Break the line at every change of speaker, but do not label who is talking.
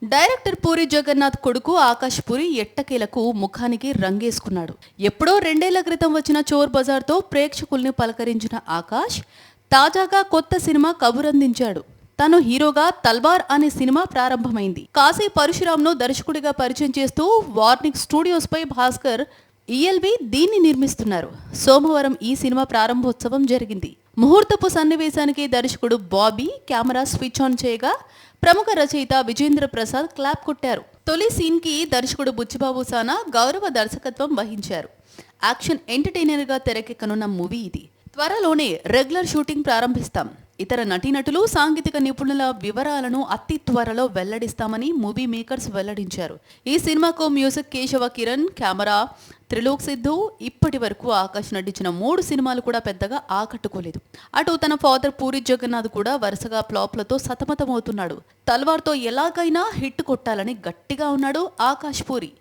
Director puri Jagannadh కొడుకు ఆకాష్ పూరి ఎట్టకేలకు ముఖానికి రంగేసుకున్నాడు. ఎప్పుడో 2 ఏళ్ల క్రితం వచ్చిన చోర్ బజార్తో ప్రేక్షకుల్ని పలకరించిన ఆకాష్ తాజాగా కొత్త సినిమా కబురందించాడు. తను హీరోగా తల్వార్ అనే సినిమా ప్రారంభమైంది. కాశీ పరశురామ్ను దర్శకుడిగా పరిచయం చేస్తూ వార్నింగ్ స్టూడియోస్ పై భాస్కర్ ఈఎల్వి దీన్ని నిర్మిస్తున్నారు. సోమవారం ఈ సినిమా ప్రారంభోత్సవం జరిగింది. ముహూర్తపు సన్నివేశానికి దర్శకుడు బాబీ కెమెరా స్విచ్ ఆన్ చేయగా ప్రముఖ రచయిత విజేంద్ర ప్రసాద్ క్లాప్ కొట్టారు. తొలి సీన్ కి దర్శకుడు బుచ్చిబాబు సానా గౌరవ దర్శకత్వం వహించారు. యాక్షన్ ఎంటర్టైనర్ గా తెరకెక్కనున్న మూవీ ఇది. త్వరలోనే రెగ్యులర్ షూటింగ్ ప్రారంభిస్తాం. ఇతర నటీనటులు సాంకేతిక నిపుణుల వివరాలను అతి త్వరలో వెల్లడిస్తామని మూవీ మేకర్స్ వెల్లడించారు. ఈ సినిమాకు మ్యూజిక్ కేశవ కిరణ్, కెమెరా త్రిలోక్ సిద్ధు. ఇప్పటి వరకు ఆకాష్ నటించిన 3 సినిమాలు కూడా పెద్దగా ఆకట్టుకోలేదు. అటు తన ఫాదర్ పూరి జగన్నాథ్ కూడా వరుసగా ఫ్లాప్లతో సతమతమవుతున్నాడు. తల్వార్తో ఎలాగైనా హిట్ కొట్టాలని గట్టిగా ఉన్నాడు ఆకాష్ పూరి.